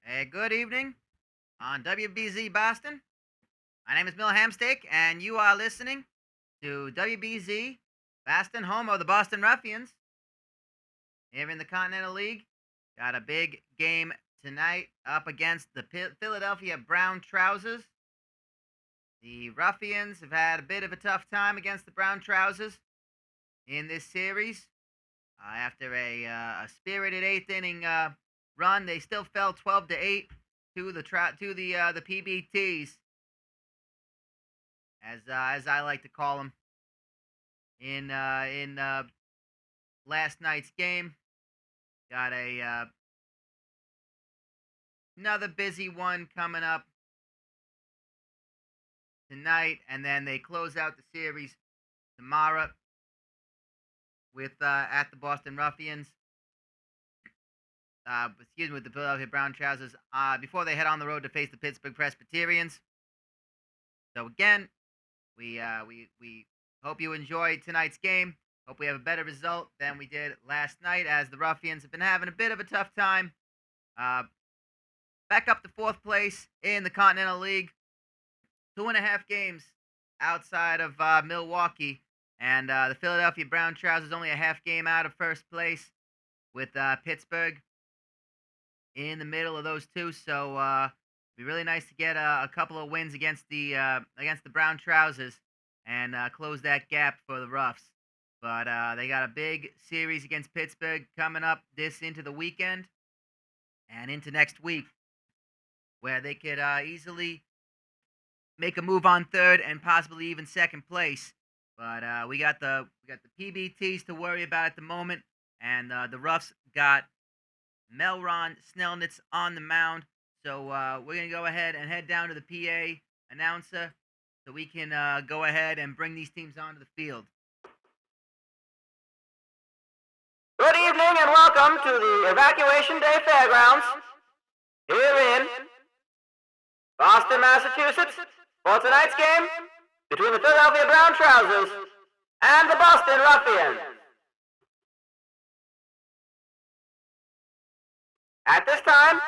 Good evening on WBZ Boston. My name is Mill Hamsteak, and you are listening to WBZ Boston, home of the Boston Ruffians. Here in the Continental League, got a big game tonight up against the Philadelphia Brown Trousers. The Ruffians have had a bit of a tough time against the Brown Trousers in this series. After a spirited eighth inning run, they still fell 12-8 to the PBTs, as I like to call them. In last night's game, got another busy one coming up tonight, and then they close out the series tomorrow with at the Boston Ruffians. With the Philadelphia Brown Trousers before they head on the road to face the Pittsburgh Presbyterians. So again, we hope you enjoyed tonight's game. Hope we have a better result than we did last night, as the Ruffians have been having a bit of a tough time. Back up to fourth place in the Continental League, 2.5 games outside of Milwaukee, and the Philadelphia Brown Trousers only a half game out of first place, with Pittsburgh in the middle of those two. So it'd be really nice to get a couple of wins against the Brown Trousers and close that gap for the Ruffs. But they got a big series against Pittsburgh coming up into the weekend and into next week, where they could easily make a move on third and possibly even second place. But we got the PBTs to worry about at the moment, and the Ruffs got Melron Snellnitz on the mound. So we're going to go ahead and head down to the PA announcer so we can go ahead and bring these teams onto the field. Good evening and welcome to the Evacuation Day Fairgrounds here in Boston, Massachusetts, for tonight's game between the Philadelphia Brown Trousers and the Boston Ruffians. At this time,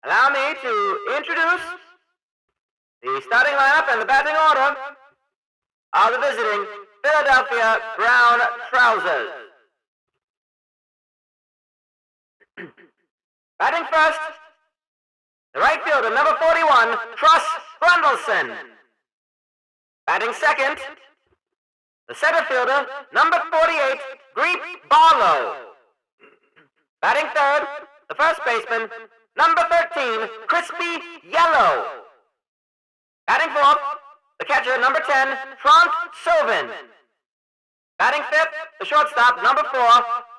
allow me to introduce the starting lineup and the batting order of the visiting Philadelphia Brown Trousers. Batting first, the right fielder, number 41, Truss Grundleson. Batting second, the center fielder, number 48, Greep Barlow. Batting third, the first baseman, number 13, Crispy Yellow. Batting fourth, the catcher, number 10, Trant Sovin. Batting fifth, the shortstop, number 4,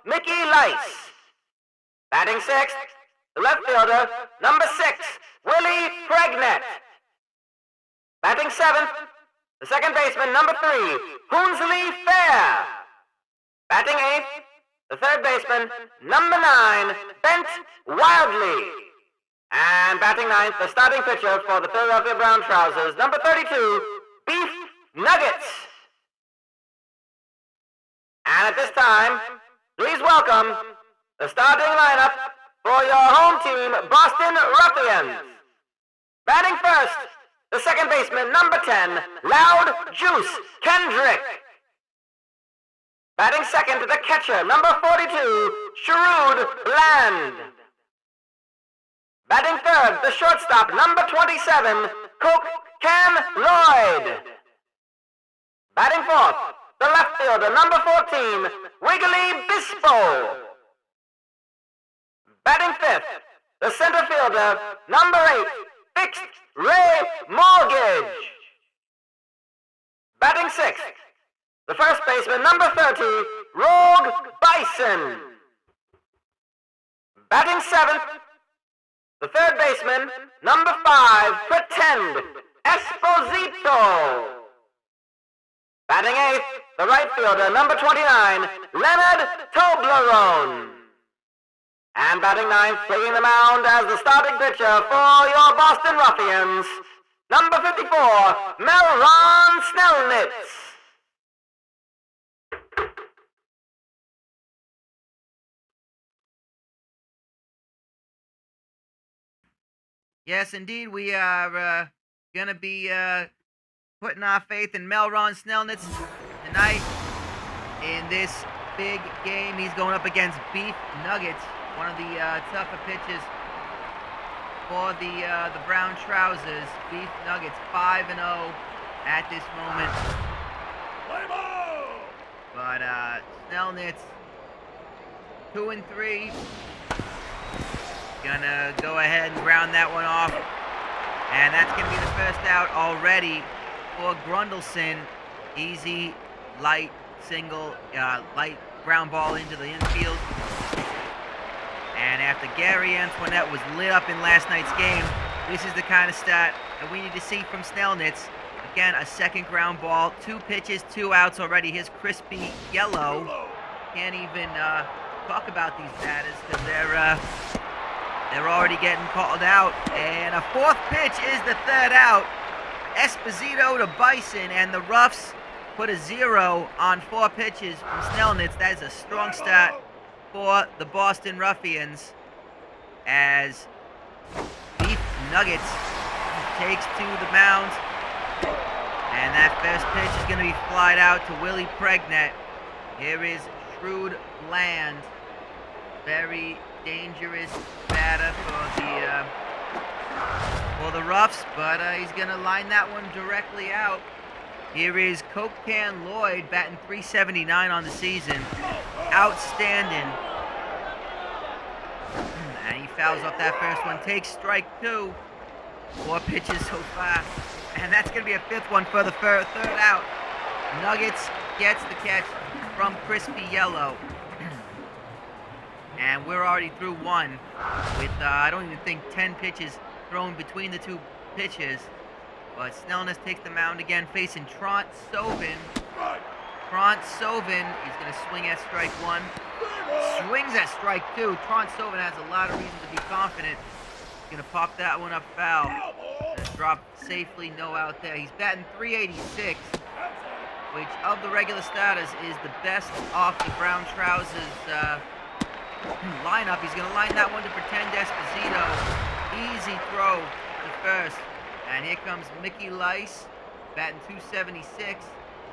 Mickey Lice. Batting sixth, the left fielder, number 6, Willie Pregnett. Batting seventh, the second baseman, number 3, Hoonsley Fair. Batting eighth, the third baseman, number 9, Bent Wildly. And batting ninth, the starting pitcher for the Philadelphia Brown Trousers, number 32, Beef Nuggets. And at this time, please welcome the starting lineup for your home team, Boston Ruffians. Batting first, the second baseman, number 10, Loud Juice Kendrick. Batting second, the catcher, number 42, Sherrod Bland. Batting third, the shortstop, number 27, Coke Cam Lloyd. Batting fourth, the left fielder, number 14, Wiggly Bispo. Batting fifth, the center fielder, number 8, Fixed Ray Mortgage. Batting sixth, the first baseman, number 30, Rogue Bison. Batting seventh, the third baseman, number 5, Pretend Esposito. Batting eighth, the right fielder, number 29, Leonard Toblerone. And batting ninth, taking the mound as the starting pitcher for your Boston Ruffians, number 54, Melron Snellnitz. Yes, indeed, we are going to be putting our faith in Melron Snellnitz tonight in this big game. He's going up against Beef Nuggets, one of the tougher pitches for the Brown Trousers. Beef Nuggets 5-0 at this moment. But Snellnitz 2-3. Gonna go ahead and ground that one off. And that's gonna be the first out already for Grundleson. Easy, light, single, light ground ball into the infield. And after Gary Antoinette was lit up in last night's game, this is the kind of stat that we need to see from Snellnitz. Again, a second ground ball, 2 pitches, 2 outs already. Here's Crispy Yellow. Can't even talk about these batters because they're already getting called out. And a 4th pitch is the 3rd out. Esposito to Bison, and the Ruffs put a 0 on 4 pitches from Snellnitz. That is a strong stat for the Boston Ruffians as Beef Nuggets takes to the mound. And that first pitch is going to be flied out to Willie Pregnett. Here is Shrewd Bland. Very dangerous batter for the Ruffs, but he's going to line that one directly out. Here is Coke Can Lloyd batting .379 on the season. Outstanding. And he fouls off that first one. Takes strike 2. 4 pitches so far. And that's going to be a 5th one for the third out. Nuggets gets the catch from Crispy Yellow. And we're already through 1 with, I don't even think 10 pitches thrown between the 2 pitches. But Snellnitz takes the mound again, facing Trant Sovin. Trant Sovin is going to swing at strike 1. Swings at strike 2. Trant Sovin has a lot of reason to be confident. He's going to pop that one up foul. Drop safely, no out there. He's batting .386, which of the regular starters is the best off the Brown Trousers lineup. He's going to line that one to Pretend Esposito. Easy throw to first. And here comes Mickey Lice, batting .276,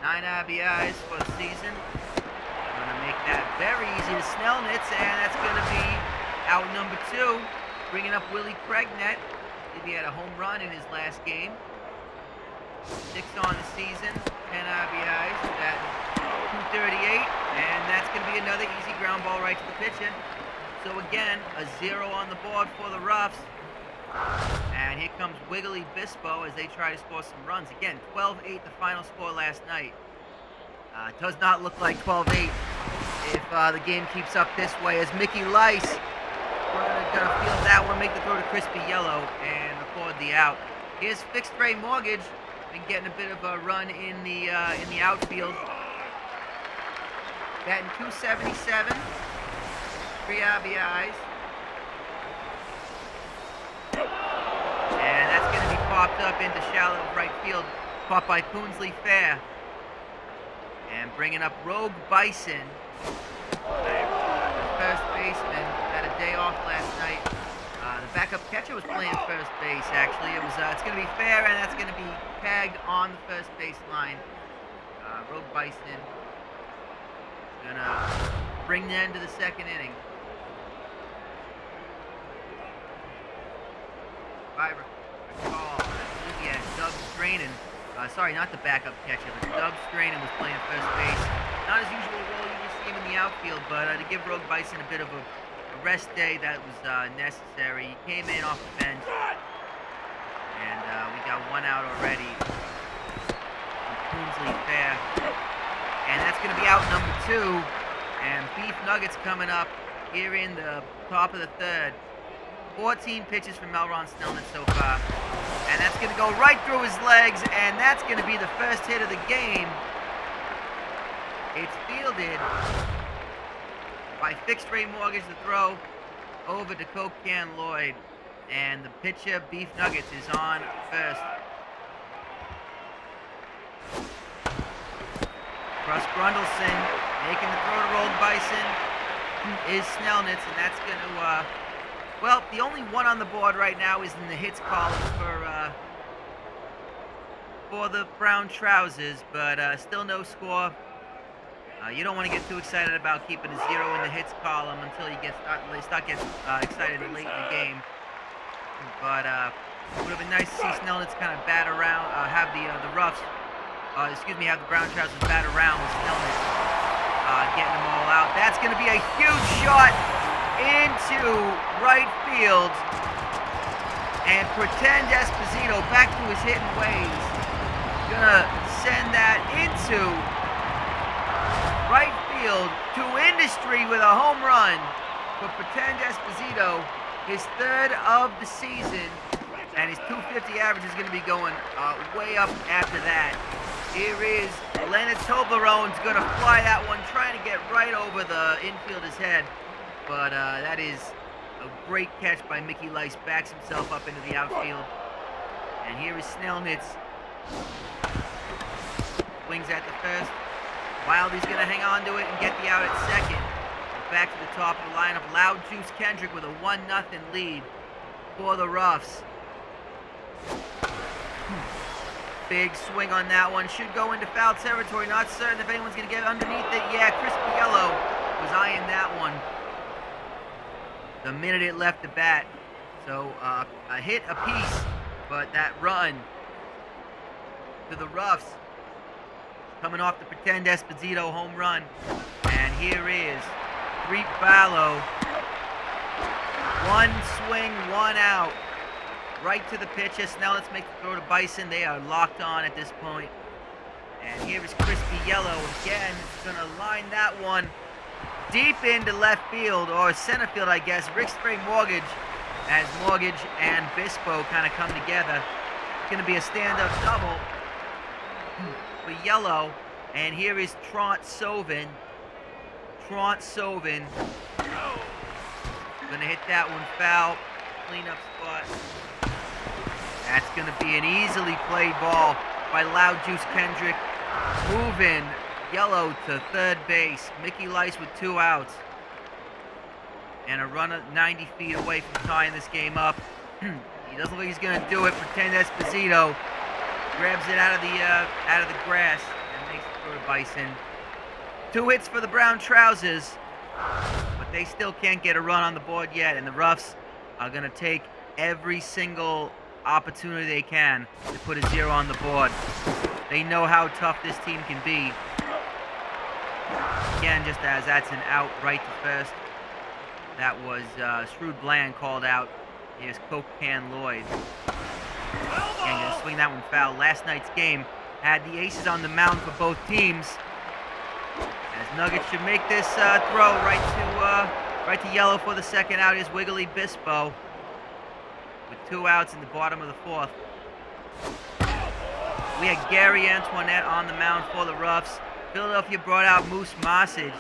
9 RBIs for the season. Going to make that very easy to Snellnitz, and that's going to be out number 2. Bringing up Willie Pregnett. He had a home run in his last game. 6 on the season, 10 RBIs, batting .238, and that's going to be another easy ground ball right to the pitcher. So again, a 0 on the board for the Ruffs. And here comes Wiggly Bispo as they try to score some runs. Again, 12-8 the final score last night. Does not look like 12-8 if the game keeps up this way, as Mickey Lice gonna field that one, make the throw to Crispy Yellow, and record the out. Here's Fixed Rate Mortgage, been getting a bit of a run in the outfield. Batting .277, 3 RBIs. And that's going to be popped up into shallow right field, caught by Poonsley Fair. And bringing up Rogue Bison, first baseman, had a day off last night. The backup catcher was playing first base, actually. It's going to be Fair, and that's going to be tagged on the first base line. Rogue Bison going to bring the end to the second inning. If I recall, yeah, Doug Strainen. Sorry, not the backup catcher, but Doug Strainen was playing first base. Not his usual role, you see him in the outfield, but to give Rogue Bison a bit of a rest day that was necessary. He came in off the bench, and we got 1 out already from Poonsley Fair. And that's going to be out number 2. And Beef Nuggets coming up here in the top of the 3rd. 14 pitches from Melron Snellnitz so far. And that's going to go right through his legs, and that's going to be the first hit of the game. It's fielded by Fixed Rate Mortgage, the throw over to Coke Can Lloyd. And the pitcher, Beef Nuggets, is on first. Russ Grundleson making the throw to Rogue Bison is Snellnitz, and that's going to Well, the only one on the board right now is in the hits column for the brown trousers, but still no score. You don't want to get too excited about keeping a 0 in the hits column until you start getting excited late in the game. But it would have been nice to see Snellnitz kind of bat around, have the Roughs, have the brown trousers bat around with Snellnitz, getting them all out. That's going to be a huge shot into right field, and Pretend Esposito back to his hitting ways. Gonna send that into right field to industry with a home run for Pretend Esposito, his third of the season, and his .250 average is going to be going way up after that. Here is Leonard Toblerone's going to fly that one, trying to get right over the infielder's head, but that is a great catch by Mickey Lice, backs himself up into the outfield, and here is Snellnitz. Swings at the first. Wildy's going to hang on to it and get the out at second. Back to the top of the lineup. Loud Juice Kendrick with a 1-0 lead for the Roughs. Big swing on that one. Should go into foul territory. Not certain if anyone's going to get underneath it. Yeah, Crispy Yellow was eyeing that one the minute it left the bat. So a hit apiece, but that run to the Roughs coming off the Pretend Esposito home run. And here is Reap Fallow. One swing, one out. Right to the pitcher. Snellnitz makes the throw to Bison. They are locked on at this point. And here is Crispy Yellow again. Going to line that one deep into left field, or center field, I guess. Rick Spray Mortgage, as Mortgage and Bispo kind of come together. It's going to be a stand-up double for Yellow. And here is Trant Sovin. Trant Sovin. Gonna hit that one foul. Cleanup spot. That's gonna be an easily played ball by Loud Juice Kendrick. Moving Yellow to third base. Mickey Lice with 2 outs. And a runner 90 feet away from tying this game up. He doesn't look like he's gonna do it. Pretend Esposito grabs it out of the grass and makes it throw to Bison. 2 hits for the brown trousers, but they still can't get a run on the board yet, and the Roughs are going to take every single opportunity they can to put a 0 on the board. They know how tough this team can be. Again, just as that's an out right to first. That was Shrewd Bland called out. Here's Coke Can Lloyd. And going to swing that one foul. Last night's game had the aces on the mound for both teams. As Nuggets should make this throw right to Yellow for the second out is Wiggly Bispo with 2 outs in the bottom of the 4th. We had Gary Antoinette on the mound for the Roughs. Philadelphia brought out Moose Mossage,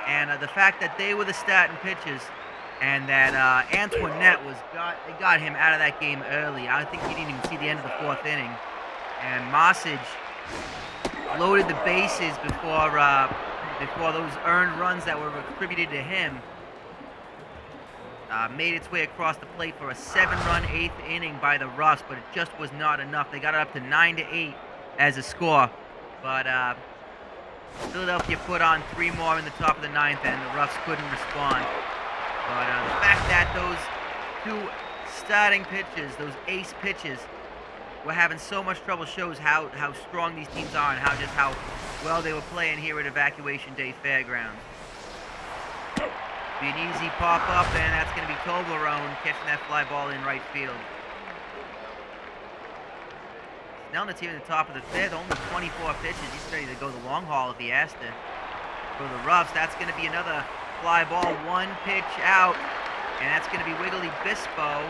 and the fact that they were the starting pitchers and that Antoinette they got him out of that game early. I think he didn't even see the end of the 4th inning. And Mossage loaded the bases before those earned runs that were attributed to him made its way across the plate for a 7-run 8th inning by the Roughs, but it just was not enough. They got it up to 9-8 as a score, but Philadelphia put on 3 more in the top of the 9th, and the Roughs couldn't respond. But the fact that those 2 starting pitches, those ace pitches, were having so much trouble shows how strong these teams are and how well they were playing here at Evacuation Day Fairgrounds. Be an easy pop-up, and that's going to be Toblerone catching that fly ball in right field. Snellnitz here in the top of the 5th, only 24 pitches. He's ready to go the long haul if he has to. For the Roughs, that's going to be another fly ball, 1 pitch out, and that's going to be Wiggly Bispo.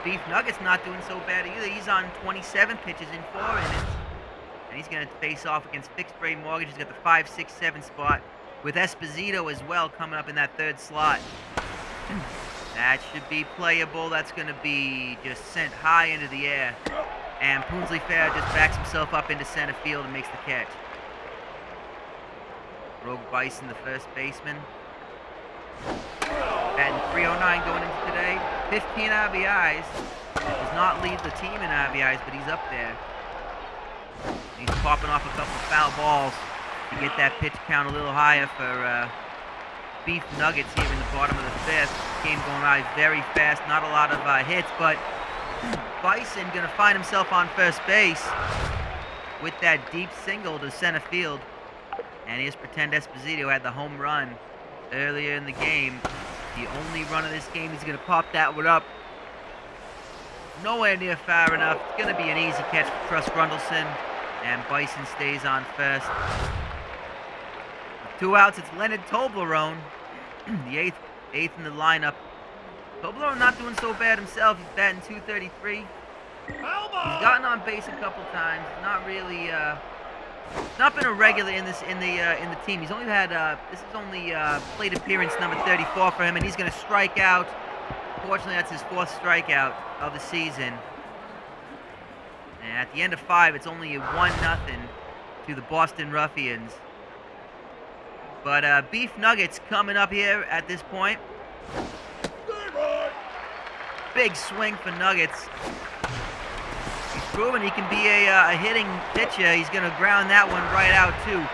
Beef Nugget's not doing so bad either. He's on 27 pitches in 4 innings. And he's going to face off against Fixed Rate Mortgage. He's got the 5, 6, 7 spot with Esposito as well coming up in that 3rd slot. That should be playable. That's going to be just sent high into the air. And Poonsley Fair just backs himself up into center field and makes the catch. Rogue Bison, the first baseman. Batting 309 going into today. 15 RBIs. Does not lead the team in RBIs, but he's up there. He's popping off a couple of foul balls to get that pitch count a little higher for Beef Nuggets here in the bottom of the fifth. Game going by very fast. Not a lot of hits, but Bison going to find himself on first base with that deep single to center field. And here's Pretend Esposito had the home run earlier in the game. The only run of this game. He's going to pop that one up. Nowhere near far enough. It's going to be an easy catch for Truss Grundleson. And Bison stays on first. With 2 outs, it's Leonard Toblerone, the eighth in the lineup. Toblerone not doing so bad himself. He's batting .233. He's gotten on base a couple times. Not really, not been a regular in the team. He's only had this is only plate appearance number 34 for him, and he's going to strike out. Fortunately, that's his 4th strikeout of the season. And at the end of 5, it's only a 1-0 to the Boston Ruffians. But Beef Nuggets coming up here at this point. Big swing for Nuggets. He's proven he can be a hitting pitcher. He's going to ground that one right out too.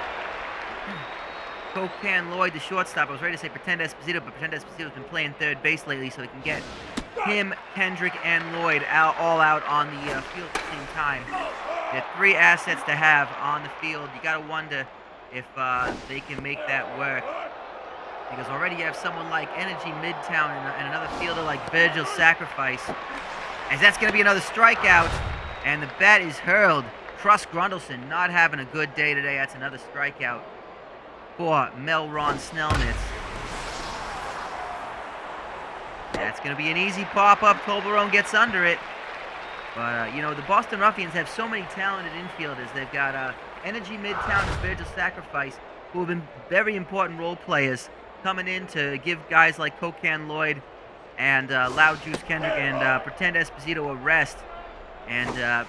Cocan Lloyd, the shortstop. I was ready to say Pretend Esposito, but Pretend Esposito's been playing third base lately, so he can get him, Kendrick, and Lloyd all out on the field at the same time. There are 3 assets to have on the field. You got to wonder if they can make that work. Because already you have someone like Energy Midtown and another fielder like Virgil Sacrifice. As that's going to be another strikeout. And the bat is hurled. Truss Grundleson not having a good day today. That's another strikeout for Melron Snellnitz. That's going to be an easy pop-up. Toblerone gets under it. But, you know, the Boston Ruffians have so many talented infielders. They've got Energy Midtown and Virgil Sacrifice, who have been very important role players, coming in to give guys like Cocan Lloyd and Loud Juice Kendrick and Pretend Esposito a rest. And you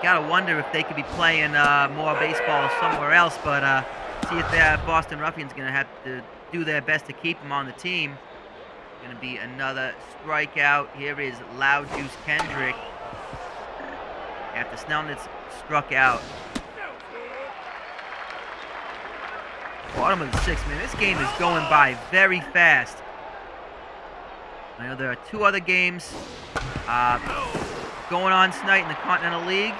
got to wonder if they could be playing more baseball somewhere else. But see if the Boston Ruffians going to have to do their best to keep them on the team. Going to be another strikeout. Here is Loud Juice Kendrick after Snellnitz struck out. Bottom of the 6th, man. This game is going by very fast. I know there are 2 other games going on tonight in the Continental League.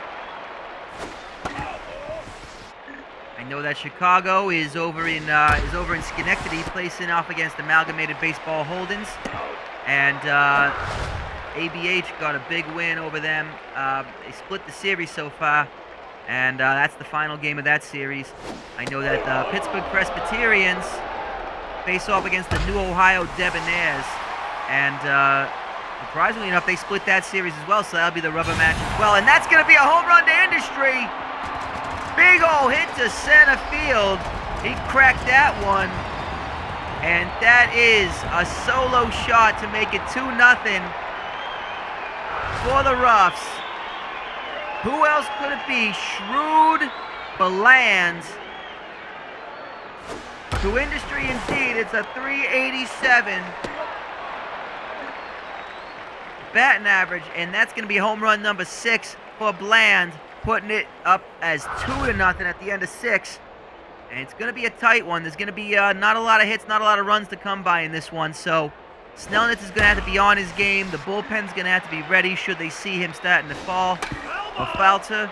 I know that Chicago is over in Schenectady, placing off against Amalgamated Baseball Holdings, and ABH got a big win over them. They split the series so far, and that's the final game of that series. I know that the Pittsburgh Presbyterians face off against the New Ohio Debonaires, and surprisingly enough, they split that series as well, so that'll be the rubber match as well. And that's going to be a home run to Industry. Big ol' hit to center field. He cracked that one. And that is a solo shot to make it 2-0 for the Ruffs. Who else could it be? Shrewd Beland. To Industry indeed. It's a .387 batting average, and that's going to be home run number 6 for Bland, putting it up as 2-0 at the end of 6. And it's going to be a tight one. There's going to be not a lot of hits, not a lot of runs to come by in this one. So Snellnitz is going to have to be on his game. The bullpen's going to have to be ready should they see him starting to fall or falter.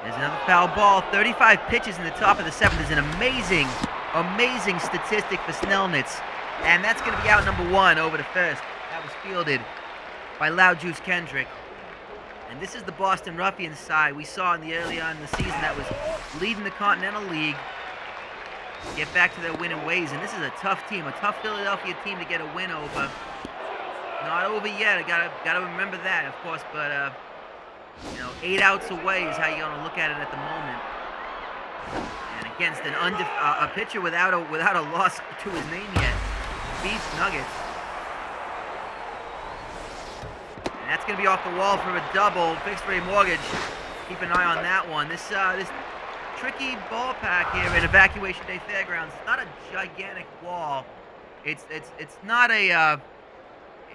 There's another foul ball. 35 pitches in the top of the 7th is an amazing, amazing statistic for Snellnitz. And that's going to be out number 1 over the first. That was fielded by Loud Juice Kendrick. And this is the Boston Ruffians side we saw in the early on in the season that was leading the Continental League. Get back to their winning ways. And this is a tough team, a tough Philadelphia team to get a win over. Not over yet. I gotta remember that, of course. But you know, 8 outs away is how you're gonna look at it at the moment. And against a pitcher without a loss to his name yet. Beef Nuggets. And that's going to be off the wall for a double. Fixed rate mortgage. Keep an eye on that one. This tricky ball pack here at Evacuation Day Fairgrounds. It's not a gigantic wall. It's not a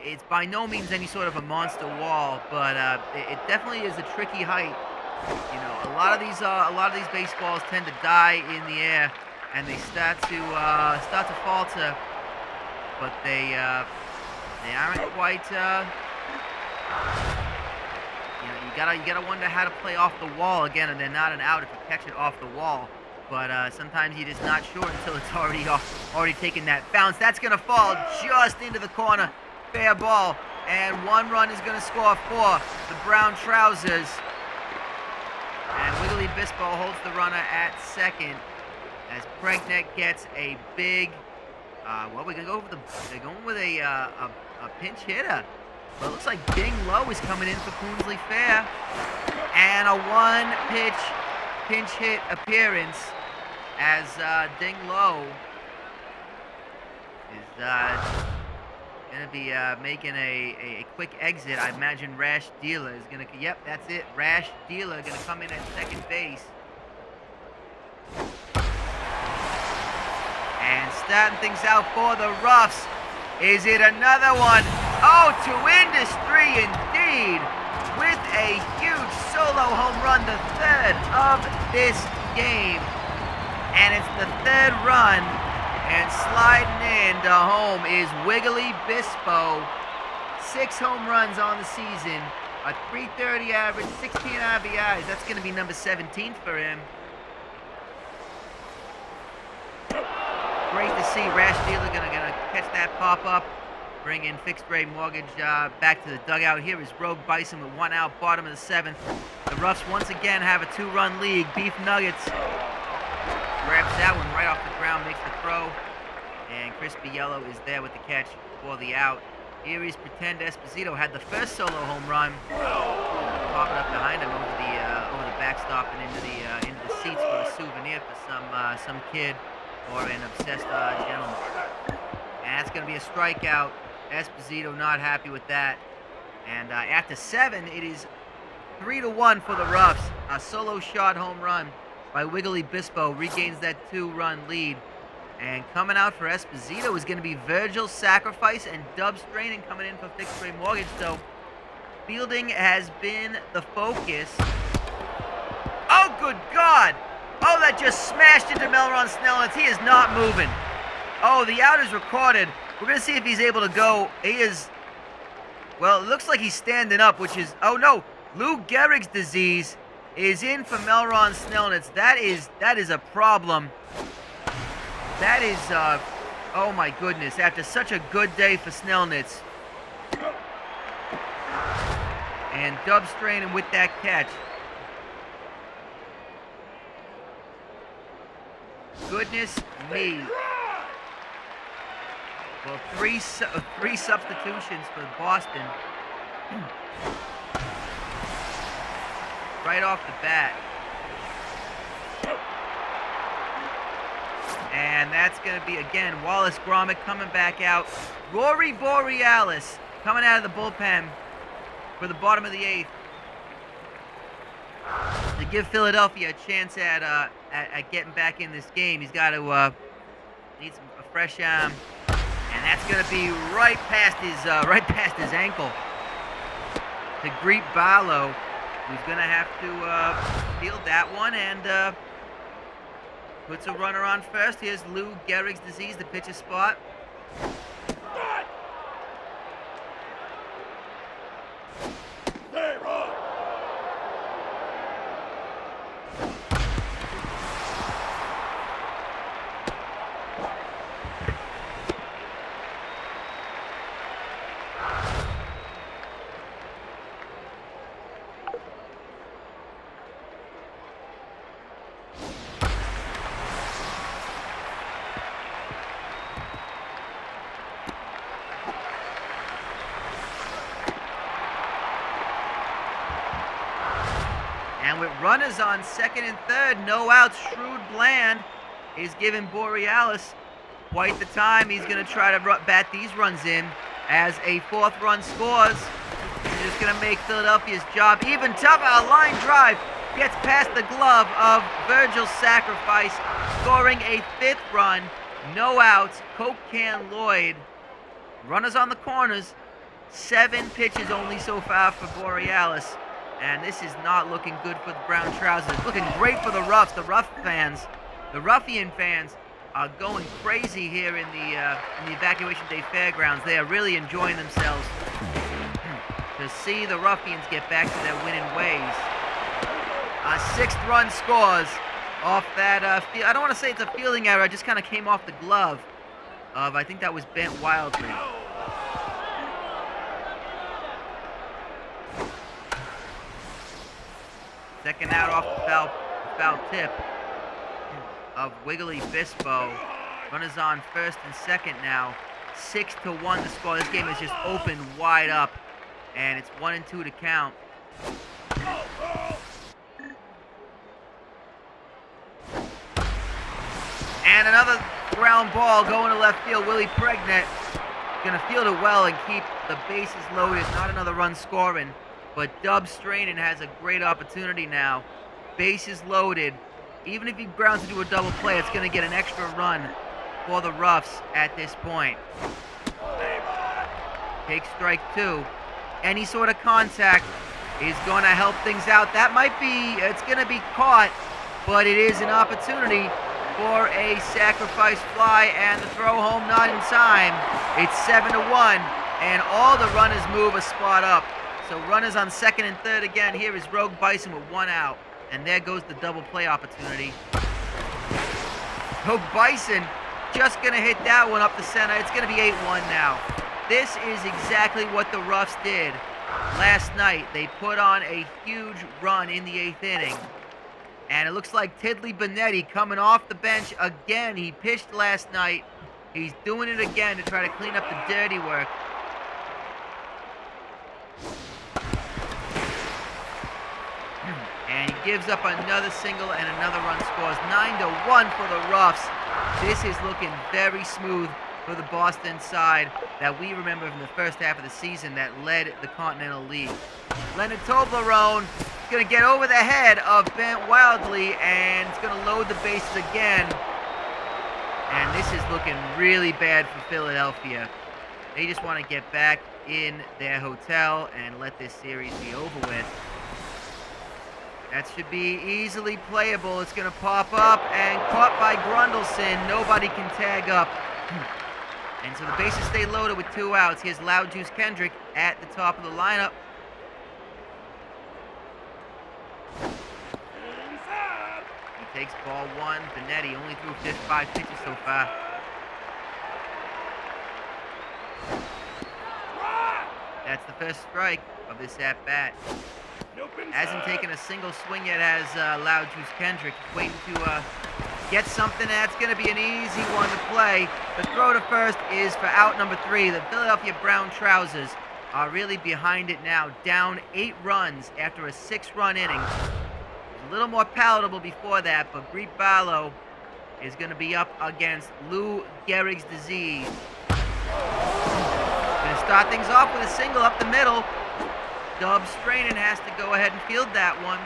it's by no means any sort of a monster wall, but it definitely is a tricky height. You know, a lot of these baseballs tend to die in the air, and they start to falter, but they aren't quite. You know, you gotta wonder how to play off the wall again, and they're not an out if you catch it off the wall. But sometimes you're just not sure until it's already taken that bounce. That's gonna fall just into the corner. Fair ball, and one run is gonna score for the brown trousers. And Wiggly Bispo holds the runner at second as Pregnant gets a big. Well, we're gonna go with they're going with a pinch hitter. But it looks like Ding Low is coming in for Coonsley Fair. And a one-pitch pinch hit appearance as Ding Low is going to be making a quick exit. I imagine Rash Dealer is going to... Yep, that's it. Rash Dealer going to come in at second base. And starting things out for the Ruffs. Is it another one? Oh, to industry indeed, with a huge solo home run, the third of this game. And it's the third run, and sliding into home is Wiggly Bispo. 6 home runs on the season, a .330 average, 16 RBIs. That's going to be number 17 for him. Great to see Rash Dealer gonna catch that pop-up. Bring in Fixed Rate Mortgage back to the dugout. Here is Rogue Bison with 1 out, bottom of the 7th. The Ruffs once again have a 2-run lead. Beef Nuggets grabs that one right off the ground, makes the throw. And Crispy Yellow is there with the catch for the out. Here is Pretend Esposito had the first solo home run. Pop it up behind him over the backstop and into the seats for a souvenir for some kid or an obsessed gentleman. And that's going to be a strikeout. Esposito not happy with that. And after 7, it is 3-1 for the Ruffs. A solo shot home run by Wiggly Bispo regains that 2-run lead. And coming out for Esposito is going to be Virgil Sacrifice and Dub Straining coming in for Fixed Rate Mortgage. So fielding has been the focus. Oh, good God! Oh, that just smashed into Melron Snellnitz. He is not moving. Oh, the out is recorded. We're going to see if he's able to go. He is, well, it looks like he's standing up, which is, oh no, Lou Gehrig's disease is in for Melron Snellnitz. That is a problem. That is, oh my goodness, after such a good day for Snellnitz. And Dub Straining with that catch. Goodness me. Well, three substitutions for Boston. Right off the bat. And that's going to be, again, Wallace Gromit coming back out. Rory Borealis coming out of the bullpen for the bottom of the 8th. To give Philadelphia a chance at getting back in this game. He's got to need a fresh arm. And that's going to be right past his ankle to greet Barlow, who's going to have to field that one and puts a runner on first. Here's Lou Gehrig's disease, the pitcher spot. And with runners on second and third, no outs, Shrewd Bland is giving Borealis quite the time. He's going to try to bat these runs in as a 4th run scores. He's just going to make Philadelphia's job even tougher. A line drive gets past the glove of Virgil's Sacrifice, scoring a 5th run. No outs. Coke Can Lloyd. Runners on the corners. 7 pitches only so far for Borealis. And this is not looking good for the Brown Trousers. Looking great for the Ruffs. The Ruffian fans are going crazy here in the Evacuation Day Fairgrounds. They are really enjoying themselves to see the Ruffians get back to their winning ways. 6th run scores off that, I don't want to say it's a fielding error, it just kind of came off the glove of, I think that was bent wildly. Second out off the foul tip of Wiggly Bispo. Runners on first and second now. 6-1 the score. This game has just opened wide up, and it's 1-2 to count. And another ground ball going to left field. Willie Pregnant going to field it well and keep the bases loaded. Not another run scoring, but Dub Strainin has a great opportunity now. Bases loaded. Even if he grounds into a double play, it's going to get an extra run for the Ruffs at this point. Take strike 2. Any sort of contact is going to help things out. That might be, it's going to be caught, but it is an opportunity for a sacrifice fly, and the throw home not in time. It's 7-1, and all the runners move a spot up. So runners on second and third again. Here is Rogue Bison with 1 out, and there goes the double play opportunity. Rogue Bison just going to hit that one up the center. It's going to be 8-1 now. This is exactly what the Ruffs did last night. They put on a huge run in the 8th inning. And it looks like Tiddly Benetti coming off the bench again. He pitched last night. He's doing it again to try to clean up the dirty work. And he gives up another single, and another run scores. 9-1 for the Ruffs. This is looking very smooth for the Boston side that we remember from the first half of the season that led the Continental League. Leonard Toblerone is going to get over the head of Bent Wildly, and it's going to load the bases again. And this is looking really bad for Philadelphia. They just want to get back in their hotel and let this series be over with. That should be easily playable. It's going to pop up, and caught by Grundleson. Nobody can tag up. And so the bases stay loaded with 2 outs. Here's Loud Juice Kendrick at the top of the lineup. He takes ball 1. Benetti only threw 5 pitches so far. That's the first strike of this at-bat. Hasn't taken a single swing yet, has Loud Juice Kendrick. Waiting to get something that's going to be an easy one to play. The throw to first is for out number 3. The Philadelphia Brown Trousers are really behind it now, down 8 runs after a 6-run inning. A little more palatable before that, but Greet Barlow is going to be up against Lou Gehrig's disease. Going to start things off with a single up the middle. Dub Strainin has to go ahead and field that one.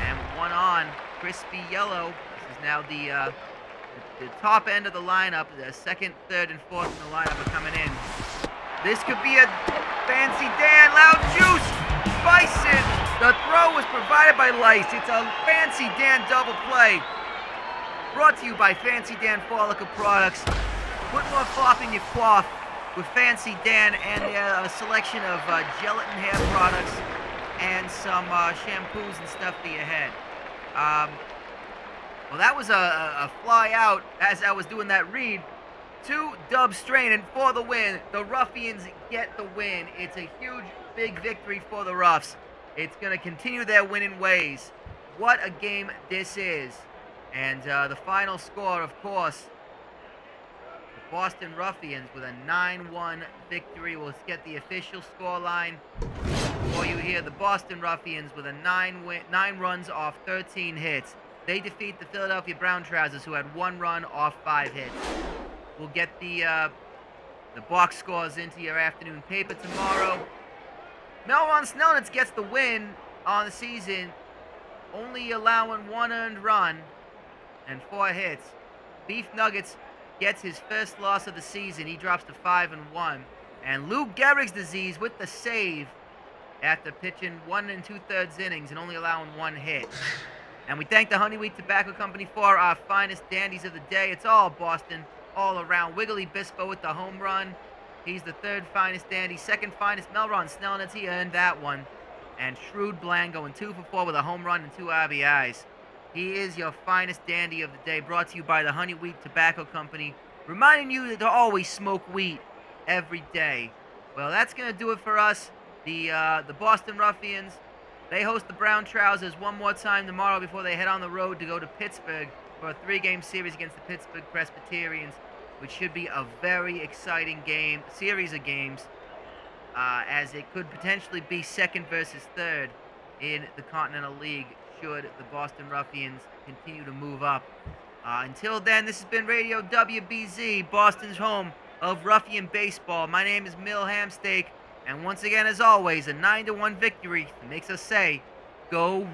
And 1 on. Crispy Yellow. This is now the top end of the lineup. The second, third, and fourth in the lineup are coming in. This could be a Fancy Dan. Loud Juice. Bison. The throw was provided by Lice. It's a Fancy Dan double play. Brought to you by Fancy Dan Follicle Products. Put more flop in your quaff with Fancy Dan and a selection of gelatin hair products and some shampoos and stuff for your head. Well, that was a fly out as I was doing that read. 2 Dub Strainin for the win. The Ruffians get the win. It's a huge, big victory for the Ruffs. It's going to continue their winning ways. What a game this is. And the final score, of course, Boston Ruffians with a 9-1 victory. We'll get the official scoreline for you here. The Boston Ruffians with a 9 runs off 13 hits. They defeat the Philadelphia Brown Trousers, who had 1 run off 5 hits. We'll get the box scores into your afternoon paper tomorrow. Melron Snellnitz gets the win on the season. only allowing 1 earned run and 4 hits. Beef Nuggets gets his first loss of the season. He drops to 5-1. And Lou Gehrig's disease with the save after pitching 1 2/3 innings and only allowing 1 hit. And we thank the Honeyweed Tobacco Company for our finest dandies of the day. It's all Boston, all around. Wiggly Bispo with the home run. He's the third finest dandy. Second finest, Melron Snellnitz. He earned that one. And Shrewd Bland going 2 for 4 with a home run and 2 RBIs. He is your finest dandy of the day, brought to you by the Honeyweed Tobacco Company, reminding you to always smoke weed every day. Well, that's going to do it for us. The Boston Ruffians, they host the Brown Trousers one more time tomorrow before they head on the road to go to Pittsburgh for a 3-game series against the Pittsburgh Presbyterians, which should be a very exciting series of games, as it could potentially be second versus third in the Continental League should the Boston Ruffians continue to move up. Until then, this has been Radio WBZ, Boston's home of Ruffian baseball. My name is Mill Hamsteak, and once again, as always, a 9-1 victory makes us say, go Ruffians.